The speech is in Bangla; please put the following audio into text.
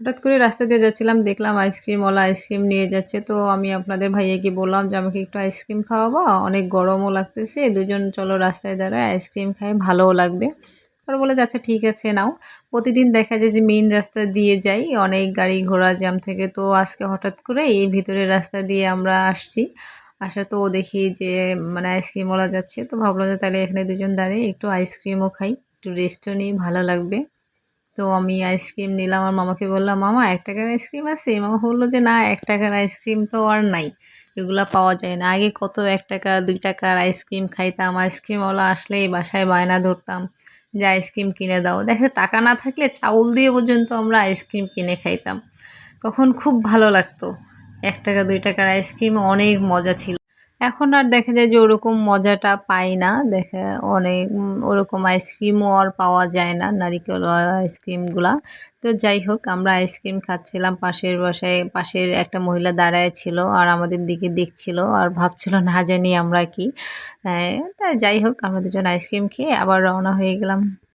হঠাৎ করে রাস্তা দিয়ে যাচ্ছিলাম, দেখলাম আইসক্রিমওয়ালা আইসক্রিম নিয়ে যাচ্ছে। তো আমি আপনাদের ভাইয়াকে বললাম যে, "আমাকে একটু আইসক্রিম খাওয়াবা? অনেক গরমও লাগতেছে। দুজন চলো রাস্তায় দাঁড়ায় আইসক্রিম খাই, ভালোও লাগবে।" ওরা বলে যে, "আচ্ছা ঠিক আছে নাও।" প্রতিদিন দেখা যায় যে মেইন রাস্তা দিয়ে যাই, অনেক গাড়ি ঘোড়া জ্যাম থেকে। তো আজকে হঠাৎ করে এই ভিতরের রাস্তা দিয়ে আমরা আসছি। তো দেখি যে মানে আইসক্রিমওয়ালা যাচ্ছে। তো ভাবলাম যে তাহলে এখানে দুজন দাঁড়িয়ে একটু আইসক্রিমও খাই, একটু রেস্টও নিই, ভালো লাগবে। তো আমি আইসক্রিম নিলাম। আমার মামাকে বললাম, "মামা ৳১ র আইসক্রিম আছে?" মামা বলল যে, "না ৳১ র আইসক্রিম তো আর নাই। এগুলা পাওয়া যায় না। আগে কত ৳১, ৳২ র আইসক্রিম খাইতাম। আইসক্রিমওয়ালা আসলেই বাসায় বায়না ধরতাম যে, আইসক্রিম কিনে দাও।" দেখা যায় টাকা না থাকলে চাউল দিয়ে পর্যন্ত আমরা আইসক্রিম কিনে খাইতাম। তখন খুব ভালো লাগতো। ৳১, ৳২ র আইসক্রিম অনেক মজা ছিল। এখন আর দেখা যায় যে ওরকম মজাটা পাই না। অনেক ওরকম আইসক্রিমও আর পাওয়া যায় না, নারিকেল আইসক্রিমগুলা। তো যাই হোক আমরা আইসক্রিম খাচ্ছিলাম পাশের বাসায়, পাশের একটা মহিলা দাঁড়ায় ছিল আর আমাদের দিকে দেখছিল আর ভাবছিল না জানি আমরা কি। তা যাই হোক আমরা দুজন আইসক্রিম খেয়ে আবার রওনা হয়ে গেলাম।